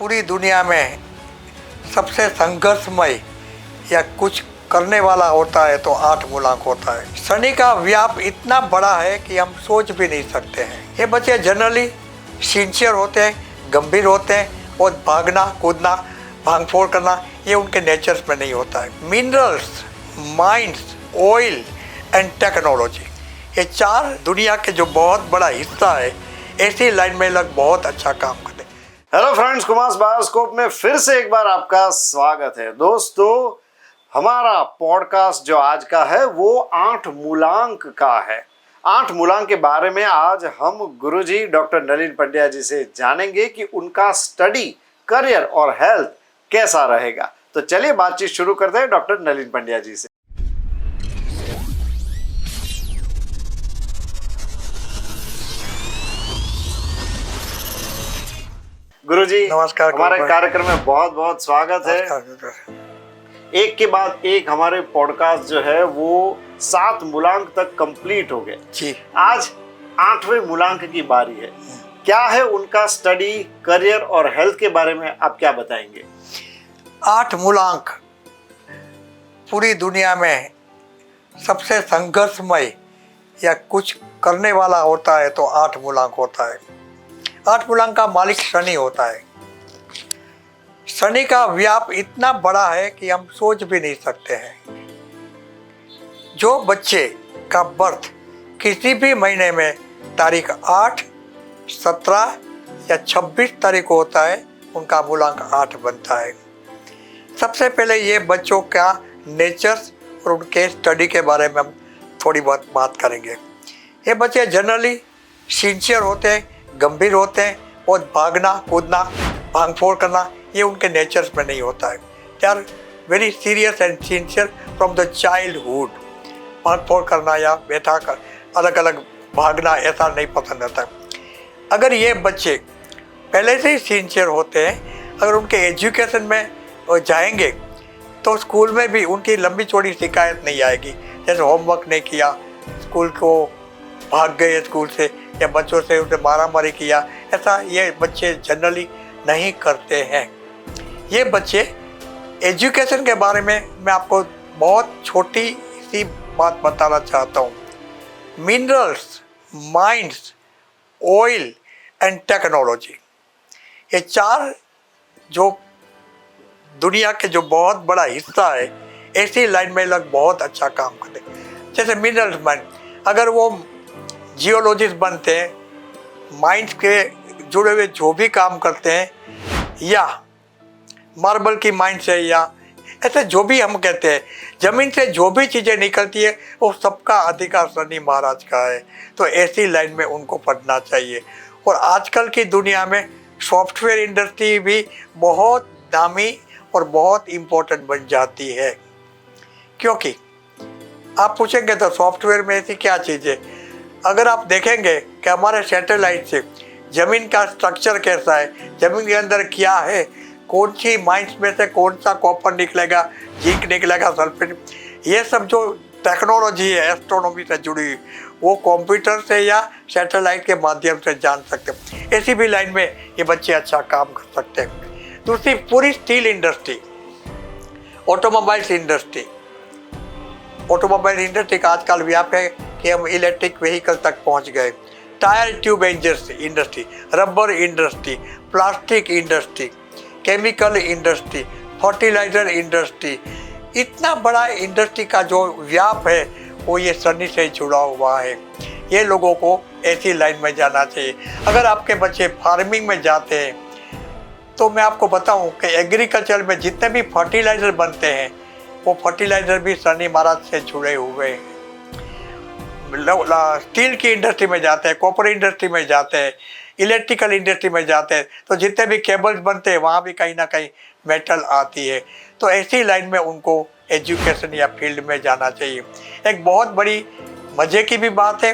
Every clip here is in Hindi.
पूरी दुनिया में सबसे संघर्षमय या कुछ करने वाला होता है तो 8 मूलांक होता है। शनि का व्याप इतना बड़ा है कि हम सोच भी नहीं सकते हैं। ये बच्चे जनरली सिंसियर होते हैं, गंभीर होते हैं और भागना कूदना भांग फोड़ करना ये उनके नेचर्स में नहीं होता है। Minerals, mines, oil and technology, ये 4 दुनिया के जो बहुत बड़ा हिस्सा है, ऐसी लाइन में लोग बहुत अच्छा काम करते हैं। हेलो फ्रेंड्स, कुमार बायोस्कोप में फिर से एक बार आपका स्वागत है। दोस्तों, हमारा पॉडकास्ट जो आज का है वो 8 मूलांक का है। 8 मूलांक के बारे में आज हम गुरुजी डॉक्टर नलिन पंड्या जी से जानेंगे कि उनका स्टडी, करियर और हेल्थ कैसा रहेगा। तो चलिए बातचीत शुरू करते हैं डॉक्टर नलिन पंड्या जी से। गुरुजी नमस्कार। हमारे कार्यक्रम में बहुत बहुत स्वागत है। एक के बाद एक हमारे पॉडकास्ट जो है वो 7 मूलांक तक कंप्लीट हो गए जी। आज 8वें मूलांक की बारी है। क्या है उनका स्टडी, करियर और हेल्थ के बारे में आप क्या बताएंगे? 8 मूलांक पूरी दुनिया में सबसे संघर्षमय या कुछ करने वाला होता है तो 8 मूलांक होता है। 8 मूलांक का मालिक शनि होता है। शनि का व्याप इतना बड़ा है कि हम सोच भी नहीं सकते हैं। जो बच्चे का बर्थ किसी भी महीने में तारीख 8, 17 या 26 तारीख को होता है, उनका मूलांक 8 बनता है। सबसे पहले ये बच्चों का नेचर्स और उनके स्टडी के बारे में हम थोड़ी बहुत बात करेंगे। ये बच्चे जनरली सिंसियर होते हैं, गंभीर होते हैं और भागना कूदना भांग फोड़ करना ये उनके नेचर्स में नहीं होता है। They are very serious and sincere from the childhood. भांग फोड़ करना या बैठा कर अलग अलग भागना ऐसा नहीं पसंद आता है। अगर ये बच्चे पहले से ही सिंसियर होते हैं, अगर उनके एजुकेशन में जाएंगे तो स्कूल में भी उनकी लंबी चौड़ी शिकायत नहीं आएगी। जैसे होमवर्क नहीं किया, स्कूल को भाग गए स्कूल से, या बच्चों से उसे मारामारी किया, ऐसा ये बच्चे जनरली नहीं करते हैं। ये बच्चे एजुकेशन के बारे में मैं आपको बहुत छोटी सी बात बताना चाहता हूँ। Minerals, mines, oil and technology, ये 4 जो दुनिया के जो बहुत बड़ा हिस्सा है, ऐसी लाइन में लोग बहुत अच्छा काम करते हैं। जैसे मिनरल्स माइंड, अगर वो जियोलॉजिस्ट बनते हैं, माइंस के जुड़े हुए जो भी काम करते हैं, या मार्बल की माइन से, या ऐसे जो भी हम कहते हैं, ज़मीन से जो भी चीज़ें निकलती है वो सबका अधिकार शनि महाराज का है। तो ऐसी लाइन में उनको पढ़ना चाहिए। और आजकल की दुनिया में सॉफ्टवेयर इंडस्ट्री भी बहुत दामी और बहुत इम्पोर्टेंट बन जाती है। क्योंकि आप पूछेंगे तो सॉफ्टवेयर में ऐसी क्या चीज़ है। अगर आप देखेंगे कि हमारे सैटेलाइट से ज़मीन का स्ट्रक्चर कैसा है, ज़मीन के अंदर क्या है, कौन सी माइंस में से कौन सा कॉपर निकलेगा, जिंक निकलेगा, सल्फेट, ये सब जो टेक्नोलॉजी है एस्ट्रोनॉमी से जुड़ी हुई, वो कंप्यूटर से या सैटेलाइट के माध्यम से जान सकते हैं। ऐसी भी लाइन में ये बच्चे अच्छा काम कर सकते हैं। दूसरी, पूरी steel industry, automobiles industry, automobile industry का आजकल व्याप है कि हम इलेक्ट्रिक व्हीकल तक पहुंच गए। Tyre tube industry, rubber industry, plastic industry, chemical industry, fertiliser industry, इतना बड़ा इंडस्ट्री का जो व्याप है वो ये शनि से जुड़ा हुआ है। ये लोगों को ऐसी लाइन में जाना चाहिए। अगर आपके बच्चे फार्मिंग में जाते हैं तो मैं आपको बताऊं कि एग्रीकल्चर में जितने भी फर्टिलाइजर बनते हैं वो फर्टिलाइजर भी शनि महाराज से जुड़े हुए हैं। स्टील की इंडस्ट्री में जाते हैं, कॉपर इंडस्ट्री में जाते हैं, इलेक्ट्रिकल इंडस्ट्री में जाते हैं, तो जितने भी केबल्स बनते हैं वहाँ भी कहीं ना कहीं मेटल आती है। तो ऐसी लाइन में उनको एजुकेशन या फील्ड में जाना चाहिए। एक बहुत बड़ी मज़े की भी बात है,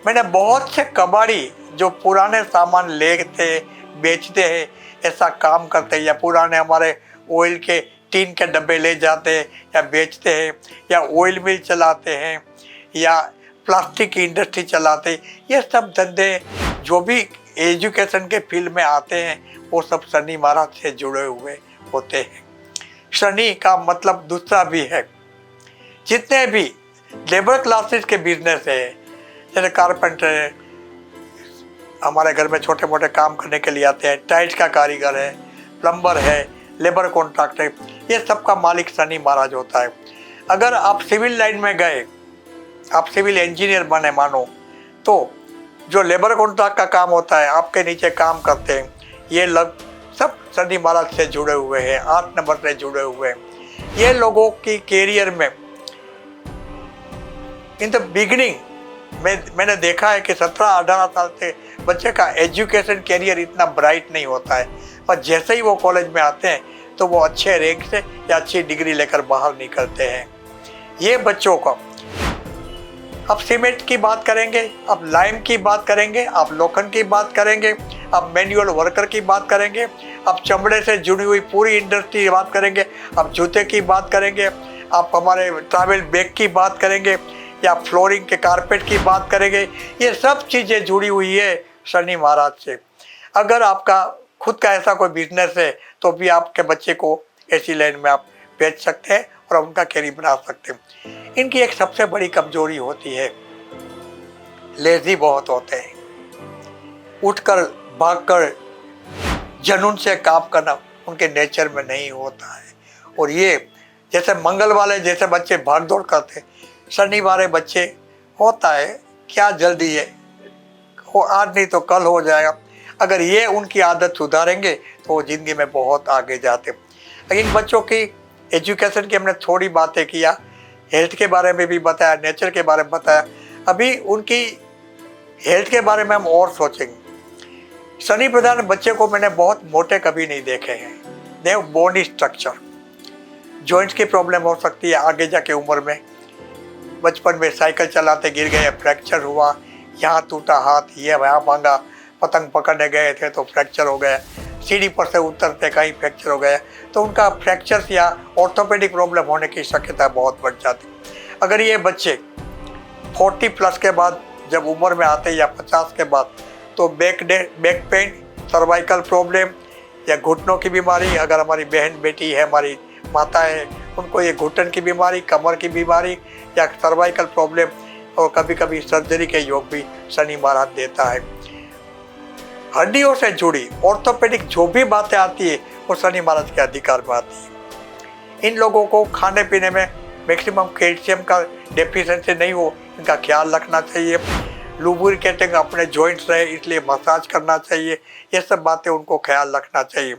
मैंने बहुत से कबाड़ी जो पुराने सामान लेते बेचते हैं, ऐसा काम करते हैं, या पुराने हमारे ऑयल के टीन के डब्बे ले जाते हैं या बेचते हैं, या ऑयल मिल चलाते हैं, या प्लास्टिक की इंडस्ट्री चलाते, ये सब धंधे जो भी एजुकेशन के फील्ड में आते हैं वो सब शनि महाराज से जुड़े हुए होते हैं। शनि का मतलब दूसरा भी है। जितने भी लेबर क्लासेस के बिजनेस है, जैसे कारपेंटर है, हमारे घर में छोटे मोटे काम करने के लिए आते हैं, टाइल्स का कारीगर है, प्लम्बर है, लेबर कॉन्ट्रैक्टर है, ये सब का मालिक शनि महाराज होता है। अगर आप सिविल लाइन में गए, आप सिविल इंजीनियर बने मानो, तो जो लेबर कॉन्ट्रैक्ट का काम होता है, आपके नीचे काम करते हैं, ये लोग सब शनि महाराज से जुड़े हुए हैं, 8 नंबर से जुड़े हुए हैं। ये लोगों की कैरियर में इन द बिगिनिंग मैंने देखा है कि 17-18 साल से बच्चे का एजुकेशन कैरियर इतना ब्राइट नहीं होता है, और जैसे ही वो कॉलेज में आते हैं तो वो अच्छे रैंक से या अच्छी डिग्री लेकर बाहर निकलते हैं। ये बच्चों को अब सीमेंट की बात करेंगे, अब लाइम की बात करेंगे, अब लोखंड की बात करेंगे, अब मैनुअल वर्कर की बात करेंगे, अब चमड़े से जुड़ी हुई पूरी इंडस्ट्री की बात करेंगे, अब जूते की बात करेंगे, आप हमारे ट्रैवल बैग की बात करेंगे, या फ्लोरिंग के कारपेट की बात करेंगे। ये सब चीज़ें जुड़ी हुई है शनि महाराज से। अगर आपका खुद का ऐसा कोई बिजनेस है तो भी आपके बच्चे को ऐसी लाइन में आप भेज सकते हैं और उनका कैरियर बना सकते हैं। इनकी एक सबसे बड़ी कमजोरी होती है, लेजी बहुत होते हैं, उठकर भागकर जुनून से काम करना उनके नेचर में नहीं होता है। और ये जैसे मंगल वाले जैसे बच्चे भाग दौड़ करते हैं, शनि वाले बच्चे होता है क्या जल्दी है, वो आज नहीं तो कल हो जाएगा। अगर ये उनकी आदत सुधारेंगे तो वो ज़िंदगी में बहुत आगे जाते। लेकिन बच्चों की एजुकेशन की हमने थोड़ी बातें किया, हेल्थ के बारे में भी बताया, नेचर के बारे में बताया। अभी उनकी हेल्थ के बारे में हम और सोचेंगे। शनि प्रधान बच्चे को मैंने बहुत मोटे कभी नहीं देखे हैं। दे बोनी स्ट्रक्चर, जॉइंट्स की प्रॉब्लम हो सकती है आगे जाके उम्र में। बचपन में साइकिल चलाते गिर गए, फ्रैक्चर हुआ, यहाँ टूटा हाथ, ये वहाँ भांगा, पतंग पकड़ने गए थे तो फ्रैक्चर हो गया, सीढ़ी पर से उतरते कहीं फ्रैक्चर हो गया, तो उनका फ्रैक्चर्स या ऑर्थोपेडिक प्रॉब्लम होने की शक्यता बहुत बढ़ जाती। अगर ये बच्चे 40 प्लस के बाद जब उम्र में आते हैं या 50 के बाद, तो बैक पेन, सर्वाइकल प्रॉब्लम या घुटनों की बीमारी, अगर हमारी बहन बेटी है, हमारी माता है, उनको ये घुटन की बीमारी, कमर की बीमारी या सर्वाइकल प्रॉब्लम और कभी कभी सर्जरी के योग भी शनि महाराज देता है। हड्डियों से जुड़ी ऑर्थोपेडिक जो भी बातें आती है वो शनि महाराज के अधिकार में आती है। इन लोगों को खाने पीने में मैक्सिमम कैल्शियम का डेफिशिएंसी नहीं हो, इनका ख्याल रखना चाहिए। लुब्रिकेटिंग अपने जॉइंट्स रहे इसलिए मसाज करना चाहिए, ये सब बातें उनको ख्याल रखना चाहिए।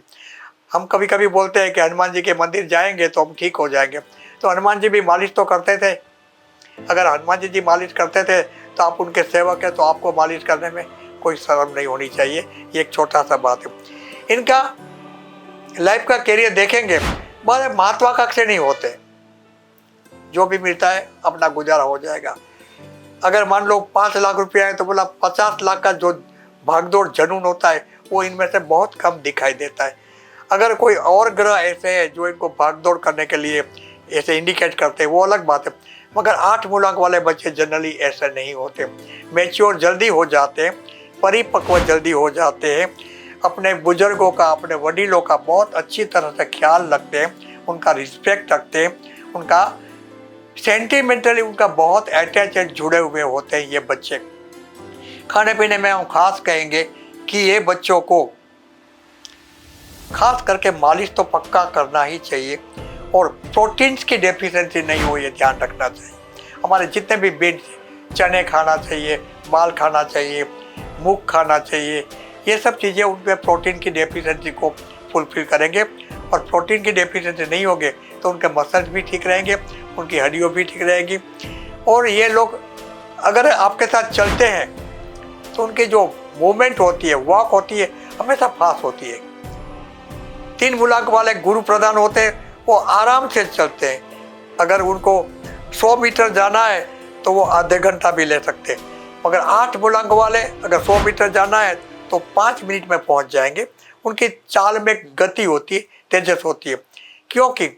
हम कभी कभी बोलते हैं कि हनुमान जी के मंदिर जाएंगे तो हम ठीक हो जाएंगे, तो हनुमान जी भी मालिश तो करते थे। अगर हनुमान जी मालिश करते थे तो आप उनके सेवक हैं, तो आपको मालिश करने में कोई शर्म नहीं होनी चाहिए। ये एक छोटा सा बात है। इनका लाइफ का कैरियर देखेंगे, बड़े महत्वाकांक्षी नहीं होते, जो भी मिलता है अपना गुजारा हो जाएगा। अगर मान लो 5 लाख रुपया है तो बोला 50 लाख का जो भागदौड़ जुनून होता है वो इनमें से बहुत कम दिखाई देता है। अगर कोई और ग्रह ऐसे है जो इनको भागदौड़ करने के लिए ऐसे इंडिकेट करते हैं वो अलग बात है, मगर 8 मूलांक वाले बच्चे जनरली ऐसे नहीं होते। मैच्योर जल्दी हो जाते हैं, परिपक्व जल्दी हो जाते हैं, अपने बुजुर्गों का, अपने वडीलों का बहुत अच्छी तरह से ख्याल रखते हैं, उनका रिस्पेक्ट रखते हैं, उनका सेंटिमेंटली उनका बहुत अटैचमेंट जुड़े हुए होते हैं ये बच्चे। खाने पीने में हम खास कहेंगे कि ये बच्चों को खास करके मालिश तो पक्का करना ही चाहिए, और प्रोटीन्स की डेफिशिएंसी नहीं हो ये ध्यान रखना चाहिए। हमारे जितने भी बीन्स, चने खाना चाहिए, बाल खाना चाहिए, मूंग खाना चाहिए, ये सब चीज़ें उनमें प्रोटीन की डेफिशिएंसी को फुलफिल करेंगे। और प्रोटीन की डेफिशिएंसी नहीं होगी तो उनके मसल्स भी ठीक रहेंगे, उनकी हड्डियाँ भी ठीक रहेगी। और ये लोग अगर आपके साथ चलते हैं तो उनकी जो मूवमेंट होती है, वॉक होती है, हमेशा फास्ट होती है। 3 मूलांक वाले गुरु प्रधान होते हैं, वो आराम से चलते हैं। अगर उनको 100 मीटर जाना है तो वो आधे घंटा भी ले सकते हैं, मगर 8 मूलांक वाले अगर 100 मीटर जाना है तो 5 मिनट में पहुंच जाएंगे। उनकी चाल में गति होती है, तेजस होती है, क्योंकि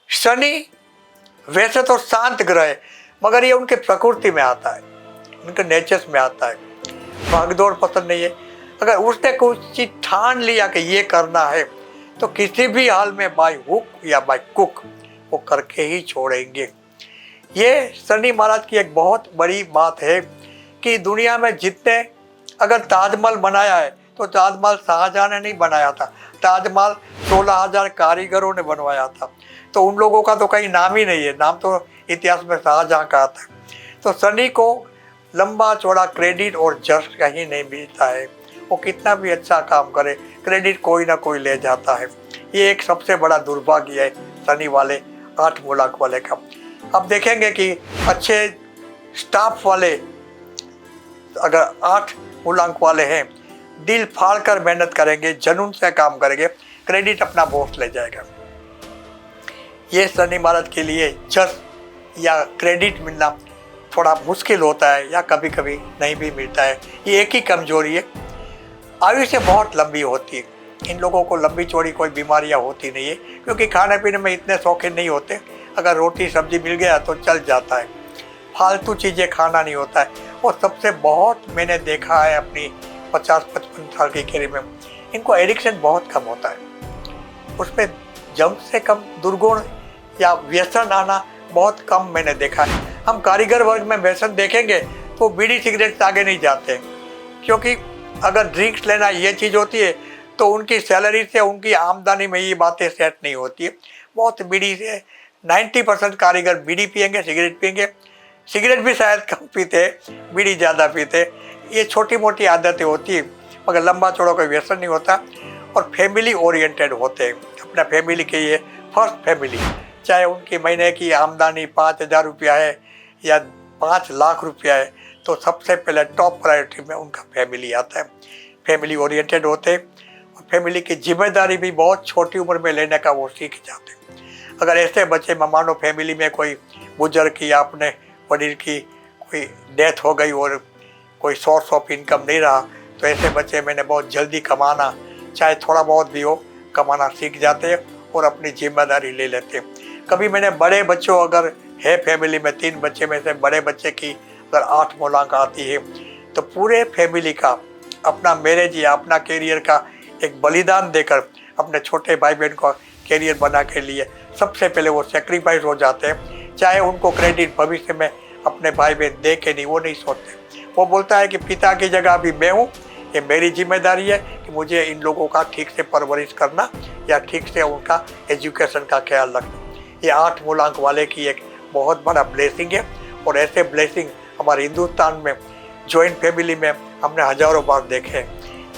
शनि वैसे तो शांत ग्रह है, मगर ये उनके प्रकृति में आता है, उनके नेचर में आता है। भागदौड़ पसंद नहीं है। अगर उसने कुछ चीज ठान लिया कि ये करना है तो किसी भी हाल में बाय हुक या बाय कुक वो करके ही छोड़ेंगे। ये शनि महाराज की एक बहुत बड़ी बात है कि दुनिया में जितने, अगर ताजमहल बनाया है तो ताजमहल शाहजहां ने नहीं बनाया था, ताजमहल 16,000 कारीगरों ने बनवाया था। तो उन लोगों का तो कहीं नाम ही नहीं है, नाम तो इतिहास में शाहजहां का आता है। तो शनि को लंबा चौड़ा क्रेडिट और जश कहीं नहीं मिलता है। वो कितना भी अच्छा काम करे, क्रेडिट कोई ना कोई ले जाता है। ये एक सबसे बड़ा दुर्भाग्य है शनि वाले 8 मूलांक वाले का। अब देखेंगे कि अच्छे स्टाफ वाले अगर 8 मूलांक वाले हैं, दिल फाड़ कर मेहनत करेंगे, जुनून से काम करेंगे, क्रेडिट अपना बॉस ले जाएगा। ये शनि महाराज के लिए जश या क्रेडिट मिलना थोड़ा मुश्किल होता है या कभी कभी नहीं भी मिलता है। ये एक ही कमजोरी है। आयुष्य बहुत लंबी होती है, इन लोगों को लंबी चौड़ी कोई बीमारियां होती नहीं है क्योंकि खाने पीने में इतने शौकीन नहीं होते। अगर रोटी सब्जी मिल गया तो चल जाता है, फालतू चीज़ें खाना नहीं होता है। और सबसे बहुत मैंने देखा है अपनी 50-55 साल की कैरियर में, इनको एडिक्शन बहुत कम होता है। उसमें जम से कम दुर्गुण या व्यसन आना बहुत कम मैंने देखा है। हम कारीगर वर्ग में व्यसन देखेंगे तो बीड़ी सिगरेट से आगे नहीं जाते, क्योंकि अगर ड्रिंक्स लेना ये चीज़ होती है तो उनकी सैलरी से उनकी आमदनी में ये बातें सेट नहीं होती है। बहुत बीड़ी से 90% कारीगर बीड़ी पियेंगे, सिगरेट पियेंगे, सिगरेट भी शायद कम पीते, बीड़ी ज़्यादा पीते। ये छोटी मोटी आदतें होती है मगर लंबा चौड़ा कोई व्यसन नहीं होता। और फैमिली ओरिएंटेड होते हैं, अपना फैमिली के लिए फर्स्ट फैमिली, चाहे उनकी महीने की आमदनी 5,000 रुपया है या 5 लाख रुपया है तो सबसे पहले टॉप प्रायोरिटी में उनका फैमिली आता है। फैमिली ओरिएंटेड होते हैं और फैमिली की जिम्मेदारी भी बहुत छोटी उम्र में लेने का वो सीख जाते हैं। अगर ऐसे बच्चे मानो फैमिली में कोई बुजुर्ग की या अपने वडील की कोई डेथ हो गई और कोई सोर्स ऑफ इनकम नहीं रहा तो ऐसे बच्चे मैंने बहुत जल्दी कमाना, चाहे थोड़ा बहुत भी हो, कमाना सीख जाते हैं और अपनी जिम्मेदारी ले लेते हैं। कभी मैंने बड़े बच्चों, अगर है फैमिली में 3 बच्चे में से बड़े बच्चे की अगर 8 मूलांक आती है तो पूरे फैमिली का अपना मैरिज या अपना कैरियर का एक बलिदान देकर अपने छोटे भाई बहन को कैरियर बना के लिए सबसे पहले वो सेक्रीफाइस हो जाते हैं। चाहे उनको क्रेडिट भविष्य में अपने भाई बहन दे के नहीं, वो नहीं सोचते। वो बोलता है कि पिता की जगह अभी मैं हूँ, ये मेरी जिम्मेदारी है कि मुझे इन लोगों का ठीक से परवरिश करना या ठीक से उनका एजुकेशन का ख्याल रखना। ये 8 मूलांक वाले की एक बहुत बड़ा ब्लेसिंग है। और ऐसे ब्लेसिंग हमारे हिंदुस्तान में जॉइंट फैमिली में हमने हजारों बार देखे हैं।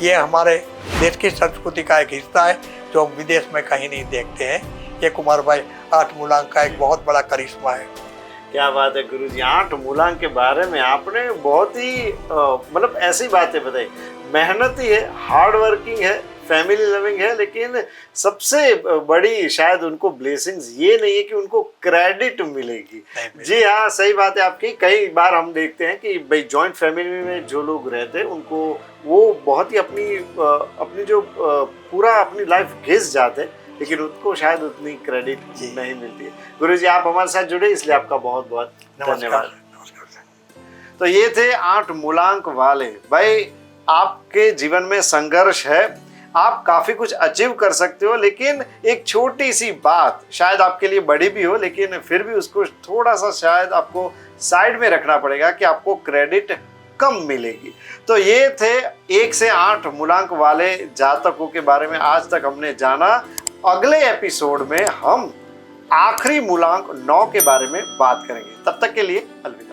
ये हमारे देश की संस्कृति का एक हिस्सा है जो हम विदेश में कहीं नहीं देखते हैं। ये कुमार भाई 8 मूलांक का एक बहुत बड़ा करिश्मा है। क्या बात है गुरुजी, 8 मूलांक के बारे में आपने बहुत ही मतलब ऐसी बातें बताई। मेहनती है, हार्ड वर्किंग है, फैमिली लविंग है, लेकिन सबसे बड़ी शायद उनको ब्लेसिंग्स ये नहीं है कि उनको क्रेडिट मिलेगी। जी हाँ, सही बात है आपकी। कई बार हम देखते हैं कि भाई जॉइंट फैमिली में जो लोग रहते हैं उनको वो बहुत ही अपनी जो पूरा अपनी लाइफ घिस जाते हैं, लेकिन उनको शायद उतनी क्रेडिट नहीं मिलती है। गुरुजी आप हमारे साथ जुड़े इसलिए आपका बहुत बहुत धन्यवाद। तो ये थे 8 मूलांक वाले। भाई आपके जीवन में संघर्ष है, आप काफी कुछ अचीव कर सकते हो, लेकिन एक छोटी सी बात शायद आपके लिए बड़ी भी हो लेकिन फिर भी उसको थोड़ा सा शायद आपको साइड में रखना पड़ेगा कि आपको क्रेडिट कम मिलेगी। तो ये थे 1 से 8 मूलांक वाले जातकों के बारे में आज तक हमने जाना। अगले एपिसोड में हम आखिरी मूलांक 9 के बारे में बात करेंगे। तब तक के लिए अलविदा।